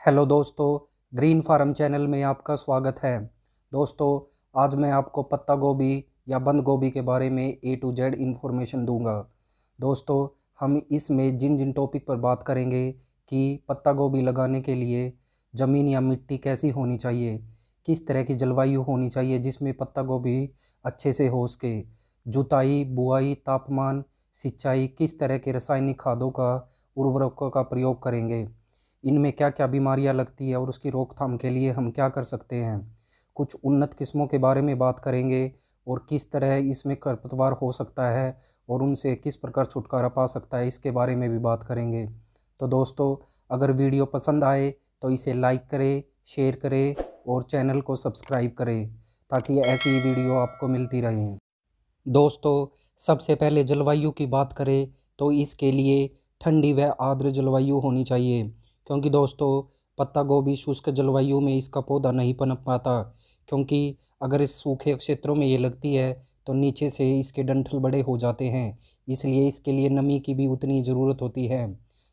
Hello दोस्तों, green farm channel में आपका स्वागत है। दोस्तों, आज मैं आपको पत्ता गोभी या बंद गोभी के बारे में A to Z इन्फॉर्मेशन दूंगा। दोस्तों, हम इसमें जिन जिन टॉपिक पर बात करेंगे कि पत्ता गोभी लगाने के लिए ज़मीन या मिट्टी कैसी होनी चाहिए, किस तरह की जलवायु होनी चाहिए जिसमें पत्ता गोभी अच्छे से हो सके, जुताई, बुआई, तापमान, सिंचाई, किस तरह के रासायनिक खादों का, उर्वरकों का प्रयोग करेंगे, इनमें क्या क्या बीमारियां लगती है और उसकी रोकथाम के लिए हम क्या कर सकते हैं। कुछ उन्नत किस्मों के बारे में बात करेंगे और किस तरह इसमें खरपतवार हो सकता है और उनसे किस प्रकार छुटकारा पा सकता है, इसके बारे में भी बात करेंगे। तो दोस्तों, अगर वीडियो पसंद आए तो इसे लाइक करें, शेयर करें और चैनल को सब्सक्राइब करें ताकि ऐसी ही वीडियो आपको मिलती रहें। दोस्तों, सबसे पहले जलवायु की बात करें तो इसके लिए ठंडी व आर्द्र जलवायु होनी चाहिए, क्योंकि दोस्तों पत्ता गोभी शुष्क जलवायु में इसका पौधा नहीं पनप पाता, क्योंकि अगर इस सूखे क्षेत्रों में ये लगती है तो नीचे से इसके डंठल बड़े हो जाते हैं, इसलिए इसके लिए नमी की भी उतनी ज़रूरत होती है।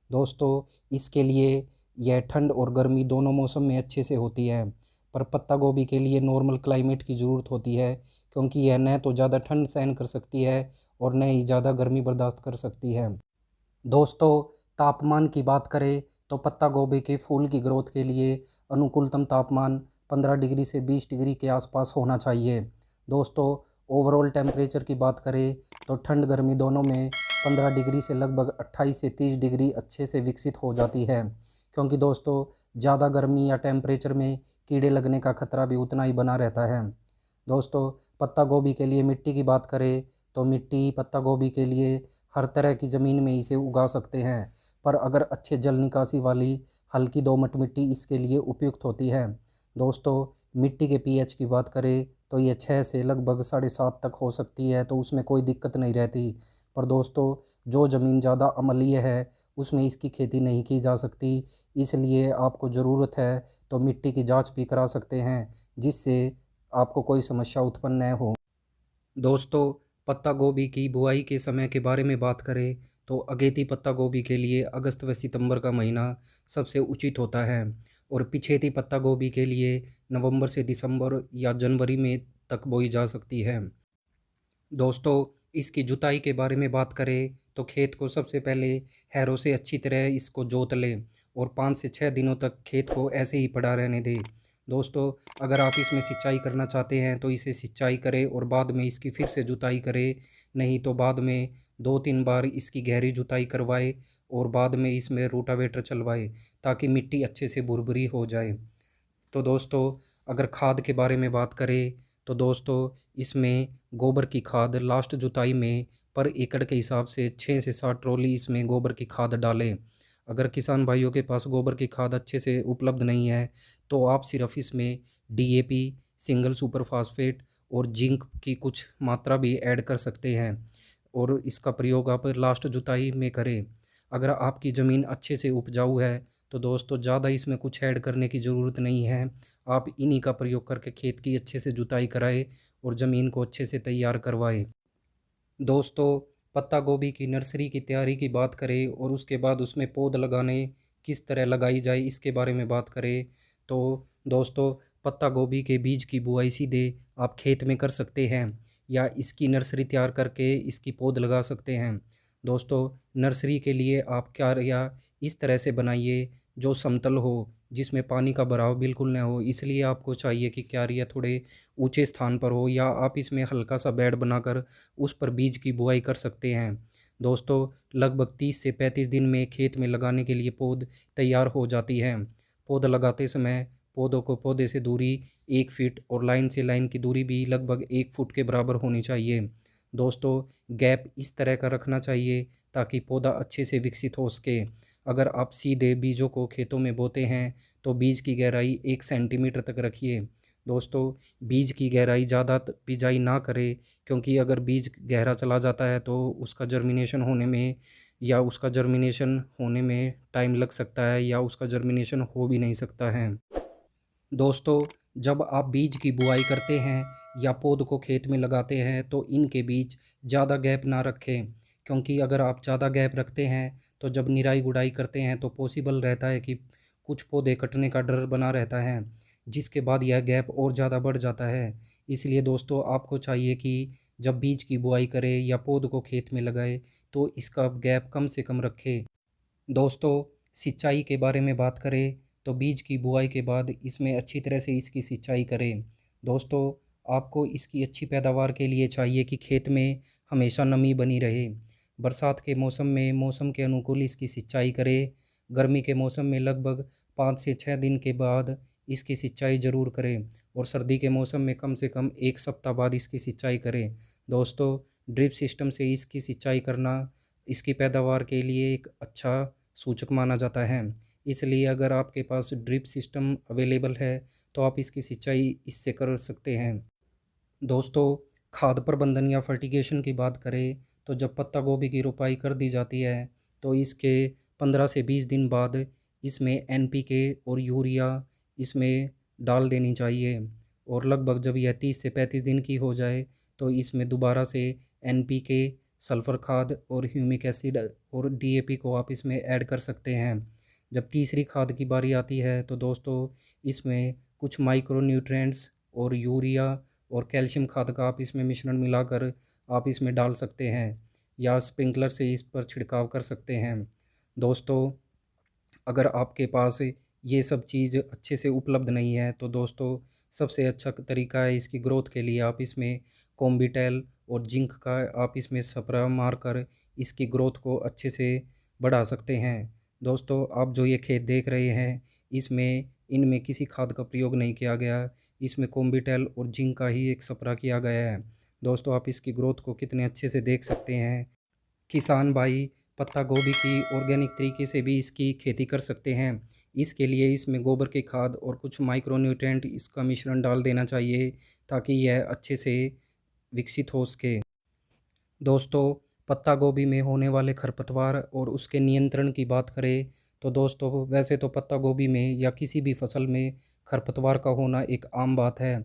दोस्तों, इसके लिए यह ठंड और गर्मी दोनों मौसम में अच्छे से होती है, पर पत्ता गोभी के लिए नॉर्मल क्लाइमेट की ज़रूरत होती है, क्योंकि यह न तो ज़्यादा ठंड सहन कर सकती है और न ही ज़्यादा गर्मी बर्दाश्त कर सकती है। दोस्तों, तापमान की बात करें तो पत्ता गोभी के फूल की ग्रोथ के लिए अनुकूलतम तापमान 15 डिग्री से 20 डिग्री के आसपास होना चाहिए। दोस्तों, ओवरऑल टेम्परेचर की बात करें तो ठंड गर्मी दोनों में 15 डिग्री से लगभग 28 से 30 डिग्री अच्छे से विकसित हो जाती है, क्योंकि दोस्तों ज़्यादा गर्मी या टेम्परेचर में कीड़े लगने का खतरा भी उतना ही बना रहता है। दोस्तों, पत्ता गोभी के लिए मिट्टी की बात करें तो मिट्टी पत्ता गोभी के लिए हर तरह की ज़मीन में इसे उगा सकते हैं, पर अगर अच्छे जल निकासी वाली हल्की दोमट मिट्टी इसके लिए उपयुक्त होती है। दोस्तों, मिट्टी के पीएच की बात करें तो ये 6 से लगभग 7.5 तक हो सकती है, तो उसमें कोई दिक्कत नहीं रहती। पर दोस्तों, जो ज़मीन ज़्यादा अम्लीय है उसमें इसकी खेती नहीं की जा सकती, इसलिए आपको ज़रूरत है तो मिट्टी की जांच भी करा सकते हैं, जिससे आपको कोई समस्या उत्पन्न न हो। दोस्तों, पत्ता गोभी की बुआई के समय के बारे में बात करें तो अगेती पत्ता गोभी के लिए अगस्त व सितंबर का महीना सबसे उचित होता है और पिछेती पत्ता गोभी के लिए नवंबर से दिसंबर या जनवरी में तक बोई जा सकती है। दोस्तों, इसकी जुताई के बारे में बात करें तो खेत को सबसे पहले हैरों से अच्छी तरह इसको जोत लें और 5 से 6 दिनों तक खेत को ऐसे ही पड़ा रहने दें। दोस्तों, अगर आप इसमें सिंचाई करना चाहते हैं तो इसे सिंचाई करें और बाद में इसकी फिर से जुताई करें, नहीं तो बाद में 2-3 बार इसकी गहरी जुताई करवाएं और बाद में इसमें रोटावेटर चलवाएं, ताकि मिट्टी अच्छे से भुरभुरी हो जाए। तो दोस्तों, अगर खाद के बारे में बात करें तो दोस्तों इसमें गोबर की खाद लास्ट जुताई में पर एकड़ के हिसाब से 6 से 7 ट्रॉली इसमें गोबर की खाद डालें। अगर किसान भाइयों के पास गोबर की खाद अच्छे से उपलब्ध नहीं है तो आप सिर्फ इसमें डीएपी, सिंगल सुपर फास्फेट और जिंक की कुछ मात्रा भी ऐड कर सकते हैं और इसका प्रयोग आप लास्ट जुताई में करें। अगर आपकी ज़मीन अच्छे से उपजाऊ है तो दोस्तों ज़्यादा इसमें कुछ ऐड करने की ज़रूरत नहीं है, आप इन्हीं का प्रयोग करके खेत की अच्छे से जुताई कराएं और ज़मीन को अच्छे से तैयार करवाएं। दोस्तों, पत्ता गोभी की नर्सरी की तैयारी की बात करें और उसके बाद उसमें पौध लगाने किस तरह लगाई जाए इसके बारे में बात करें तो दोस्तों, पत्ता गोभी के बीज की बुआई सीधे आप खेत में कर सकते हैं या इसकी नर्सरी तैयार करके इसकी पौध लगा सकते हैं। दोस्तों, नर्सरी के लिए आप क्यारियाँ इस तरह से बनाइए जो समतल हो, जिसमें पानी का बहाव बिल्कुल न हो, इसलिए आपको चाहिए कि क्यारियाँ थोड़े ऊंचे स्थान पर हो या आप इसमें हल्का सा बेड बनाकर उस पर बीज की बुआई कर सकते हैं। दोस्तों, लगभग 30 से 35 दिन में खेत में लगाने के लिए पौध तैयार हो जाती है। पौध लगाते समय पौधों को पौधे से दूरी 1 फीट और लाइन से लाइन की दूरी भी लगभग 1 फुट के बराबर होनी चाहिए। दोस्तों, गैप इस तरह का रखना चाहिए ताकि पौधा अच्छे से विकसित हो सके। अगर आप सीधे बीजों को खेतों में बोते हैं तो बीज की गहराई 1 सेंटीमीटर तक रखिए। दोस्तों, बीज की गहराई ज़्यादा बिजाई ना करें, क्योंकि अगर बीज गहरा चला जाता है तो उसका जर्मिनेशन होने में टाइम लग सकता है या उसका जर्मिनेशन हो भी नहीं सकता है। दोस्तों, जब आप बीज की बुआई करते हैं या पौध को खेत में लगाते हैं तो इनके बीच ज़्यादा गैप ना रखें, क्योंकि अगर आप ज़्यादा गैप रखते हैं तो जब निराई गुड़ाई करते हैं तो पॉसिबल रहता है कि कुछ पौधे कटने का डर बना रहता है, जिसके बाद यह गैप और ज़्यादा बढ़ जाता है। इसलिए दोस्तों आपको चाहिए कि जब बीज की बुआई करें या पौध को खेत में लगाए तो इसका गैप कम से कम रखें। दोस्तों सिंचाई के बारे में बात करें तो बीज की बुआई के बाद इसमें अच्छी तरह से इसकी सिंचाई करें। दोस्तों आपको इसकी अच्छी पैदावार के लिए चाहिए कि खेत में हमेशा नमी बनी रहे। बरसात के मौसम में मौसम के अनुकूल इसकी सिंचाई करें। गर्मी के मौसम में लगभग 5 से 6 दिन के बाद इसकी सिंचाई ज़रूर करें और सर्दी के मौसम में कम से कम 1 सप्ताह बाद इसकी सिंचाई करें। दोस्तों ड्रिप सिस्टम से इसकी सिंचाई करना इसकी पैदावार के लिए एक अच्छा सूचक माना जाता है। इसलिए अगर आपके पास ड्रिप सिस्टम अवेलेबल है तो आप इसकी सिंचाई इससे कर सकते हैं। दोस्तों खाद प्रबंधन या फर्टिगेशन की बात करें तो जब पत्ता गोभी की रोपाई कर दी जाती है तो इसके 15 से 20 दिन बाद इसमें एनपीके और यूरिया इसमें डाल देनी चाहिए और लगभग जब यह 30 से 35 दिन की हो जाए तो इसमें दोबारा से एनपीके, सल्फ़र खाद और ह्यूमिक एसिड और डीएपी को आप इसमें ऐड कर सकते हैं। जब तीसरी खाद की बारी आती है तो दोस्तों इसमें कुछ माइक्रो न्यूट्रिएंट्स और यूरिया और कैल्शियम खाद का आप इसमें मिश्रण मिलाकर आप इसमें डाल सकते हैं या स्प्रिंकलर से इस पर छिड़काव कर सकते हैं। दोस्तों अगर आपके पास ये सब चीज़ अच्छे से उपलब्ध नहीं है तो दोस्तों सबसे अच्छा तरीका है इसकी ग्रोथ के लिए आप इसमें कॉम्बिटेल और जिंक का आप इसमें स्प्रे मारकर इसकी ग्रोथ को अच्छे से बढ़ा सकते हैं। दोस्तों आप जो ये खेत देख रहे हैं इसमें इनमें किसी खाद का प्रयोग नहीं किया गया, इसमें कॉम्बिटेल और जिंक का ही एक स्प्रे किया गया है। दोस्तों आप इसकी ग्रोथ को कितने अच्छे से देख सकते हैं। किसान भाई पत्ता गोभी की ऑर्गेनिक तरीके से भी इसकी खेती कर सकते हैं। इसके लिए इसमें गोबर की खाद और कुछ माइक्रो न्यूट्रिएंट इसका मिश्रण डाल देना चाहिए ताकि यह अच्छे से विकसित हो सके। दोस्तों पत्ता गोभी में होने वाले खरपतवार और उसके नियंत्रण की बात करें तो दोस्तों वैसे तो पत्ता गोभी में या किसी भी फसल में खरपतवार का होना एक आम बात है,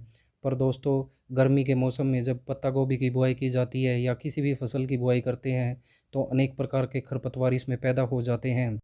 पर दोस्तों गर्मी के मौसम में जब पत्ता गोभी की बुआई की जाती है या किसी भी फसल की बुआई करते हैं तो अनेक प्रकार के खरपतवार इसमें पैदा हो जाते हैं।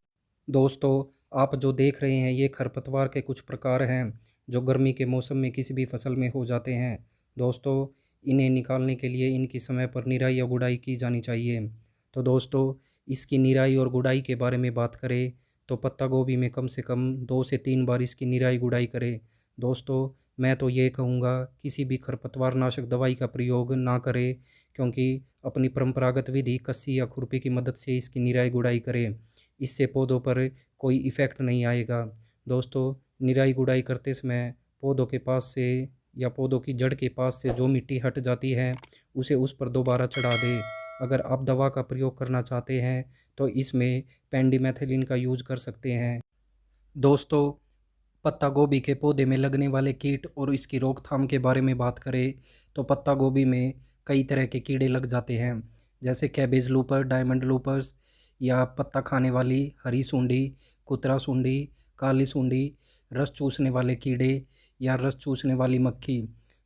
दोस्तों आप जो देख रहे हैं ये खरपतवार के कुछ प्रकार हैं जो गर्मी के मौसम में किसी भी फसल में हो जाते हैं। दोस्तों इन्हें निकालने के लिए इनकी समय पर निराई या गुड़ाई की जानी चाहिए। तो दोस्तों इसकी निराई और गुड़ाई के बारे में बात करें तो पत्ता गोभी में कम से कम 2 से 3 बार इसकी निराई गुड़ाई करें। दोस्तों मैं तो ये कहूँगा किसी भी खरपतवार नाशक दवाई का प्रयोग ना करें, क्योंकि अपनी परंपरागत विधि कस्सी या खुरपी की मदद से इसकी निराई गुड़ाई करें। इससे पौधों पर कोई इफ़ेक्ट नहीं आएगा। दोस्तों निराई गुड़ाई करते समय पौधों के पास से या पौधों की जड़ के पास से जो मिट्टी हट जाती है उसे उस पर दोबारा चढ़ा दें। अगर आप दवा का प्रयोग करना चाहते हैं तो इसमें पेंडिमेथिलिन का यूज कर सकते हैं। दोस्तों पत्ता गोभी के पौधे में लगने वाले कीट और इसकी रोकथाम के बारे में बात करें तो पत्ता गोभी में कई तरह के कीड़े लग जाते हैं, जैसे कैबेज लूपर, डायमंड लूपर्स या पत्ता खाने वाली हरी सूंडी, कुतरा सूंडी, काली सूंडी, रस चूसने वाले कीड़े या रस चूसने वाली मक्खी।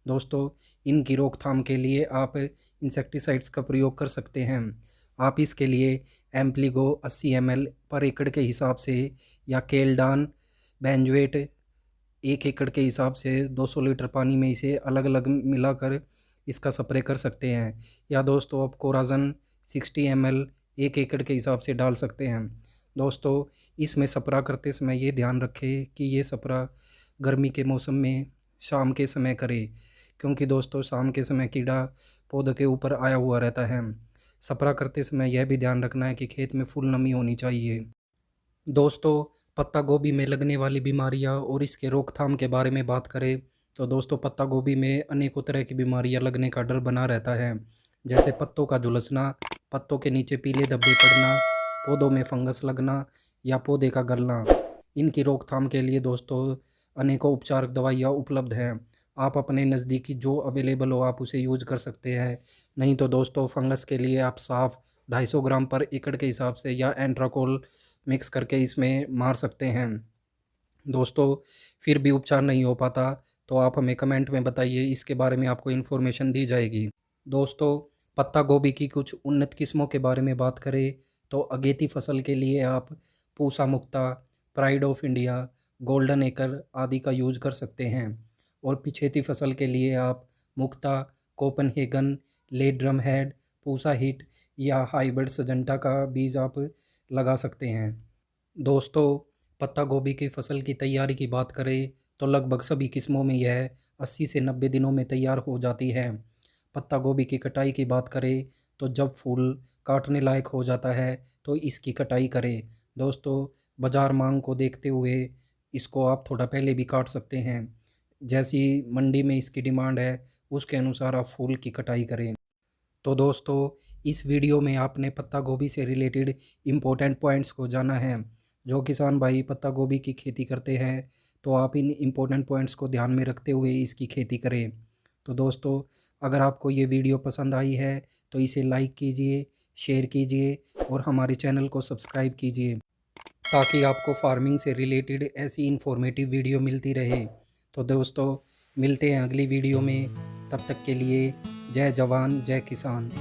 दोस्तों इनकी रोकथाम के लिए आप इंसेक्टिसाइड्स का प्रयोग कर सकते हैं। आप इसके लिए एम्प्लीगो 80 ml पर एकड़ के हिसाब से या केल्डान बेंजोएट 1 एकड़ के हिसाब से 200 लीटर पानी में इसे अलग अलग मिलाकर इसका स्प्रे कर सकते हैं। या दोस्तों आप कोराजन 60 ml 1 एकड़ के हिसाब से डाल सकते हैं। दोस्तों इसमें स्प्रे करते समय ये ध्यान रखें कि ये स्प्रे गर्मी के मौसम में शाम के समय करें, क्योंकि दोस्तों शाम के समय कीड़ा पौधे के ऊपर आया हुआ रहता है। स्प्रे करते समय यह भी ध्यान रखना है कि खेत में फुल नमी होनी चाहिए। दोस्तों पत्ता गोभी में लगने वाली बीमारियां और इसके रोकथाम के बारे में बात करें तो दोस्तों पत्ता गोभी में अनेकों तरह की बीमारियां लगने का डर बना रहता है, जैसे पत्तों का झुलसना, पत्तों के नीचे पीले धब्बे पड़ना, पौधों में फंगस लगना या पौधे का गलना। इनकी रोकथाम के लिए दोस्तों अनेकों उपचारक दवाइयाँ उपलब्ध हैं। आप अपने नज़दीकी जो अवेलेबल हो आप उसे यूज कर सकते हैं। नहीं तो दोस्तों फंगस के लिए आप साफ 250 ग्राम पर एकड़ के हिसाब से या एंट्राकोल मिक्स करके इसमें मार सकते हैं। दोस्तों फिर भी उपचार नहीं हो पाता तो आप हमें कमेंट में बताइए, इसके बारे में आपको इन्फॉर्मेशन दी जाएगी। दोस्तों पत्ता गोभी की कुछ उन्नत किस्मों के बारे में बात करें तो अगेती फसल के लिए आप पूसा मुक्ता, प्राइड ऑफ इंडिया, गोल्डन एकर आदि का यूज कर सकते हैं। और पिछेती फसल के लिए आप मुक्ता, कोपनहेगन, ले ड्रम हेड, पूसा हिट या हाइब्रिड सजंटा का बीज आप लगा सकते हैं। दोस्तों, पत्ता गोभी की फसल की तैयारी की बात करें तो लगभग सभी किस्मों में यह 80 से 90 दिनों में तैयार हो जाती है। पत्ता गोभी की कटाई की बात करें तो जब फूल काटने लायक हो जाता है तो इसकी कटाई करें। दोस्तों, बाज़ार मांग को देखते हुए इसको आप थोड़ा पहले भी काट सकते हैं। जैसी मंडी में इसकी डिमांड है उसके अनुसार आप फूल की कटाई करें। तो दोस्तों, इस वीडियो में आपने पत्ता गोभी से रिलेटेड इम्पोर्टेंट पॉइंट्स को जाना है। जो किसान भाई पत्ता गोभी की खेती करते हैं तो आप इन इम्पोर्टेंट पॉइंट्स को ध्यान में रखते हुए इसकी खेती करें। तो दोस्तों, अगर आपको ये वीडियो पसंद आई है तो इसे लाइक कीजिए, शेयर कीजिए और हमारे चैनल को सब्सक्राइब कीजिए ताकि आपको फार्मिंग से रिलेटेड ऐसी इन्फॉर्मेटिव वीडियो मिलती रहे। तो दोस्तों, मिलते हैं अगली वीडियो में। तब तक के लिए जय जवान जय किसान।